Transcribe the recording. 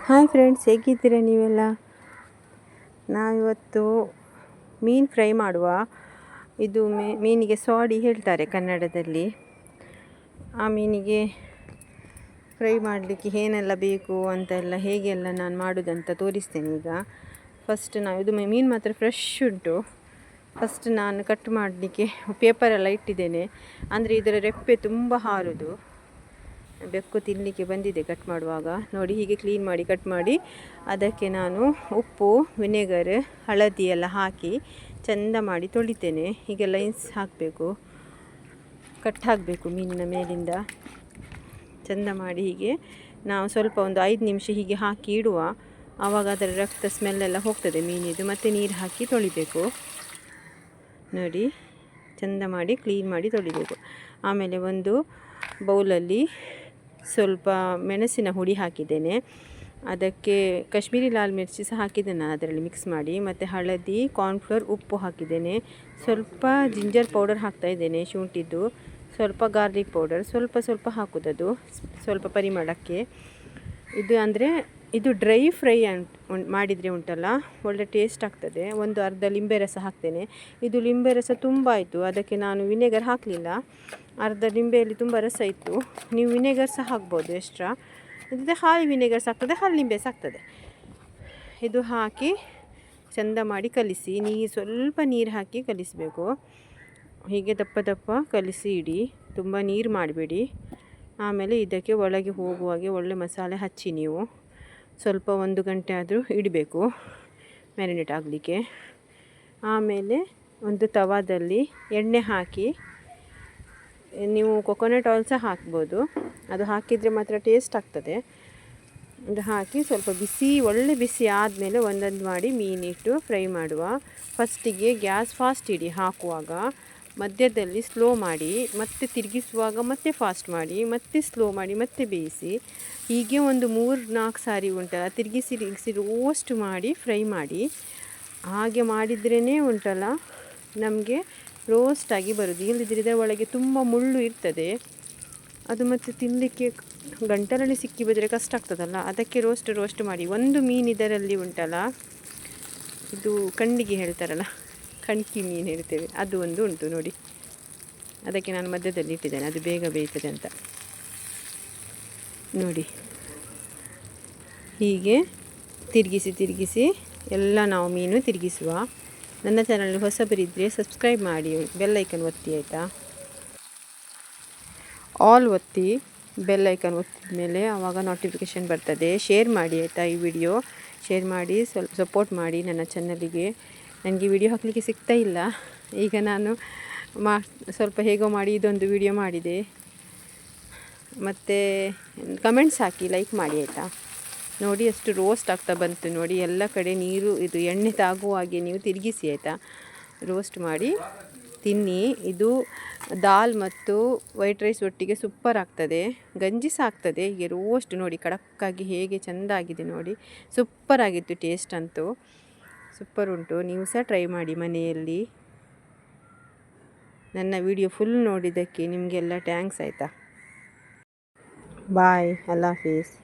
Hi friends, ಹೇಗಿದ್ದೀರಾ ನೀವೆಲ್ಲ? ನಾವಿವತ್ತು ಮೀನು ಫ್ರೈ ಮಾಡುವ. ಇದು ಮೀನಿಗೆ ಸೋಡಿ ಹೇಳ್ತಾರೆ ಕನ್ನಡದಲ್ಲಿ. ಆ ಮೀನಿಗೆ ಫ್ರೈ ಮಾಡಲಿಕ್ಕೆ ಏನೆಲ್ಲ ಬೇಕು ಅಂತೆಲ್ಲ ಹೇಗೆಲ್ಲ ನಾನು ಮಾಡೋದಂತ ತೋರಿಸ್ತೇನೆ ಈಗ. ಫಸ್ಟ್ ಇದು ಮೀನು ಮಾತ್ರ ಫ್ರೆಶ್ ಉಂಟು. ಫಸ್ಟ್ ನಾನು ಕಟ್ ಮಾಡಲಿಕ್ಕೆ ಪೇಪರೆಲ್ಲ ಇಟ್ಟಿದ್ದೇನೆ, ಅಂದರೆ ಇದರ ರೆಪ್ಪೆ ತುಂಬ ಹಾರೋದು. ಬೆಕ್ಕು ತಿನ್ನಲಿಕ್ಕೆ ಬಂದಿದೆ ಕಟ್ ಮಾಡುವಾಗ. ನೋಡಿ, ಹೀಗೆ ಕ್ಲೀನ್ ಮಾಡಿ ಕಟ್ ಮಾಡಿ ಅದಕ್ಕೆ ನಾನು ಉಪ್ಪು, ವಿನೆಗರ್, ಹಳದಿ ಎಲ್ಲ ಹಾಕಿ ಚೆಂದ ಮಾಡಿ ತೊಳಿತೇನೆ. ಹೀಗೆ ಲೈನ್ಸ್ ಹಾಕಬೇಕು, ಕಟ್ ಹಾಕಬೇಕು ಮೀನಿನ ಮೇಲಿಂದ ಚೆಂದ ಮಾಡಿ. ಹೀಗೆ ನಾವು ಸ್ವಲ್ಪ ಒಂದು 5 ನಿಮಿಷ ಹೀಗೆ ಹಾಕಿ ಇಡುವ. ಆವಾಗ ಅದರ ರಕ್ತ ಸ್ಮೆಲ್ಲೆಲ್ಲ ಹೋಗ್ತದೆ ಮೀನಿದು. ಮತ್ತು ನೀರು ಹಾಕಿ ತೊಳಿಬೇಕು. ನೋಡಿ, ಚೆಂದ ಮಾಡಿ ಕ್ಲೀನ್ ಮಾಡಿ ತೊಳಿಬೇಕು. ಆಮೇಲೆ ಒಂದು ಬೌಲಲ್ಲಿ ಸ್ವಲ್ಪ ಮೆಣಸಿನ ಹುಡಿ ಹಾಕಿದ್ದೇನೆ. ಅದಕ್ಕೆ ಕಾಶ್ಮೀರಿ ಲಾಲ್ ಮಿರ್ಚಿ ಸಹ ಹಾಕಿದ್ದೇನೆ ನಾನು ಅದರಲ್ಲಿ ಮಿಕ್ಸ್ ಮಾಡಿ. ಮತ್ತು ಹಳದಿ, ಕಾರ್ನ್ಫ್ಲೋರ್, ಉಪ್ಪು ಹಾಕಿದ್ದೇನೆ. ಸ್ವಲ್ಪ ಜಿಂಜರ್ ಪೌಡರ್ ಹಾಕ್ತಾಯಿದ್ದೇನೆ, ಶುಂಠಿದ್ದು. ಸ್ವಲ್ಪ ಗಾರ್ಲಿಕ್ ಪೌಡರ್ ಸ್ವಲ್ಪ ಹಾಕೋದದು, ಸ್ವಲ್ಪ ಪರಿಮಳಕ್ಕೆ. ಇದು ಡ್ರೈ ಫ್ರೈ ಮಾಡಿದರೆ ಉಂಟಲ್ಲ, ಒಳ್ಳೆ ಟೇಸ್ಟ್ ಆಗ್ತದೆ. ಒಂದು ಅರ್ಧ ಲಿಂಬೆ ರಸ ಹಾಕ್ತೇನೆ. ಇದು ಲಿಂಬೆ ರಸ ತುಂಬ ಆಯಿತು, ಅದಕ್ಕೆ ನಾನು ವಿನೆಗರ್ ಹಾಕಲಿಲ್ಲ. ಅರ್ಧ ಲಿಂಬೆಯಲ್ಲಿ ತುಂಬ ರಸ ಇತ್ತು. ನೀವು ವಿನೆಗರ್ ಸಹ ಹಾಕ್ಬೋದು ಎಕ್ಸ್ಟ್ರಾ. ಇಲ್ಲದೆ ಹಾಲು ವಿನೆಗರ್ ಸಾಕ್ತದೆ, ಹಾಲು ಲಿಂಬೆ ಸಾಕ್ತದೆ. ಇದು ಹಾಕಿ ಚೆಂದ ಮಾಡಿ ಕಲಿಸಿ. ಸ್ವಲ್ಪ ನೀರು ಹಾಕಿ ಕಲಿಸಬೇಕು. ಹೀಗೆ ದಪ್ಪ ಕಲಿಸಿ ಇಡಿ, ತುಂಬ ನೀರು ಮಾಡಬೇಡಿ. ಆಮೇಲೆ ಇದಕ್ಕೆ ಒಳಗೆ ಹೋಗುವಾಗೆ ಒಳ್ಳೆ ಮಸಾಲೆ ಹಚ್ಚಿ ನೀವು ಸ್ವಲ್ಪ 1 ಗಂಟೆ ಆದರೂ ಇಡಬೇಕು ಮ್ಯಾರಿನೇಟ್ ಆಗಲಿಕ್ಕೆ. ಆಮೇಲೆ ಒಂದು ತವಾದಲ್ಲಿ ಎಣ್ಣೆ ಹಾಕಿ, ನೀವು ಕೊಕೊನಟ್ ಆಯಿಲ್ ಸಹ ಹಾಕ್ಬೋದು, ಅದು ಹಾಕಿದರೆ ಮಾತ್ರ ಟೇಸ್ಟ್ ಆಗ್ತದೆ. ಇದು ಹಾಕಿ ಸ್ವಲ್ಪ ಒಳ್ಳೆ ಬಿಸಿ ಆದಮೇಲೆ ಒಂದೊಂದು ಮಾಡಿ ಮೀನಿಟ್ಟು ಫ್ರೈ ಮಾಡುವ. ಫಸ್ಟಿಗೆ ಗ್ಯಾಸ್ ಫಾಸ್ಟ್ ಇಡಿ ಹಾಕುವಾಗ, ಮಧ್ಯದಲ್ಲಿ ಸ್ಲೋ ಮಾಡಿ, ಮತ್ತೆ ತಿರುಗಿಸುವಾಗ ಮತ್ತೆ ಫಾಸ್ಟ್ ಮಾಡಿ, ಮತ್ತೆ ಸ್ಲೋ ಮಾಡಿ, ಮತ್ತೆ ಬೇಯಿಸಿ. ಹೀಗೆ ಒಂದು 3-4 ಸಾರಿ ಉಂಟಲ್ಲ ತಿರುಗಿಸಿ ರೋಸ್ಟ್ ಮಾಡಿ ಫ್ರೈ ಮಾಡಿ. ಹಾಗೆ ಮಾಡಿದ್ರೇ ಉಂಟಲ್ಲ ನಮಗೆ ರೋಸ್ಟಾಗಿ ಬರೋದು. ಇಲ್ಲದಿದ್ದರೆ ಇದರ ಒಳಗೆ ತುಂಬ ಮುಳ್ಳು ಇರ್ತದೆ, ಅದು ಮತ್ತು ತಿನ್ನಲಿಕ್ಕೆ ಗಂಟಲಲ್ಲಿ ಸಿಕ್ಕಿ ಬಿದ್ದರೆ ಕಷ್ಟ ಆಗ್ತದಲ್ಲ. ಅದಕ್ಕೆ ರೋಸ್ಟ್ ಮಾಡಿ. ಒಂದು ಮೀನು ಇದರಲ್ಲಿ ಉಂಟಲ್ಲ, ಇದು ಕಣ್ಣಿಗೆ ಹೇಳ್ತಾರಲ್ಲ, ಕಣ್ಕಿ ಮೀನು ಹೇಳ್ತೇವೆ, ಅದು ಒಂದು ಉಂಟು ನೋಡಿ. ಅದಕ್ಕೆ ನಾನು ಮಧ್ಯದಲ್ಲಿ ಇಟ್ಟಿದ್ದೇನೆ, ಅದು ಬೇಗ ಬೇಯ್ತದೆ ಅಂತ ನೋಡಿ. ಹೀಗೆ ತಿರುಗಿಸಿ ಎಲ್ಲ ನಾವು ಮೀನು ತಿರುಗಿಸುವ. ನನ್ನ ಚಾನಲ್ ಹೊಸಬರಿದ್ದರೆ ಸಬ್ಸ್ಕ್ರೈಬ್ ಮಾಡಿ, ಬೆಲ್ ಐಕನ್ ಒತ್ತಿ ಆಯಿತಾ. ಆಲ್ ಒತ್ತಿ, ಬೆಲ್ ಐಕನ್ ಒತ್ತಿದ ಮೇಲೆ ಆವಾಗ ನೋಟಿಫಿಕೇಷನ್ ಬರ್ತದೆ. ಶೇರ್ ಮಾಡಿ ಆಯಿತಾ. ಈ ವಿಡಿಯೋ ಶೇರ್ ಮಾಡಿ, ಸ್ವಲ್ಪ ಸಪೋರ್ಟ್ ಮಾಡಿ ನನ್ನ ಚಾನಲಿಗೆ. ನನಗೆ ವಿಡಿಯೋ ಹಾಕಲಿಕ್ಕೆ ಸಿಗ್ತಾ ಇಲ್ಲ. ಈಗ ನಾನು ಸ್ವಲ್ಪ ಹೇಗೋ ಮಾಡಿ ಇದೊಂದು ವಿಡಿಯೋ ಮಾಡಿದೆ. ಮತ್ತು ಕಮೆಂಟ್ಸ್ ಹಾಕಿ, ಲೈಕ್ ಮಾಡಿ ಆಯಿತಾ. ನೋಡಿ ಎಷ್ಟು ರೋಸ್ಟ್ ಆಗ್ತಾ ಬಂತು ನೋಡಿ. ಎಲ್ಲ ಕಡೆ ನೀರು ಇದು ಎಣ್ಣೆ ತಾಗುವ ಹಾಗೆ ನೀವು ತಿರುಗಿಸಿ ಆಯಿತಾ. ರೋಸ್ಟ್ ಮಾಡಿ ತಿನ್ನಿ. ಇದು ದಾಲ್ ಮತ್ತು ವೈಟ್ ರೈಸ್ ಒಟ್ಟಿಗೆ ಸೂಪರ್ ಆಗ್ತದೆ. ಗಂಜಿ ಸಹ ಆಗ್ತದೆ. ಹೀಗೆ ರೋಸ್ಟ್ ನೋಡಿ, ಕಡಕ್ಕಾಗಿ ಹೇಗೆ ಚೆಂದ ಆಗಿದೆ ನೋಡಿ. ಸೂಪರ್ ಆಗಿತ್ತು, ಟೇಸ್ಟ್ ಅಂತೂ ಸೂಪರ್ ಉಂಟು. ನೀವು ಸಹ ಟ್ರೈ ಮಾಡಿ ಮನೆಯಲ್ಲಿ. ನನ್ನ ವಿಡಿಯೋ ಫುಲ್ ನೋಡಿದ್ದಕ್ಕೆ ನಿಮಗೆಲ್ಲ ಥ್ಯಾಂಕ್ಸ್ ಆಯಿತಾ. ಬಾಯ್, ಅಲ್ಲಾ ಹಾಫೀಸ್.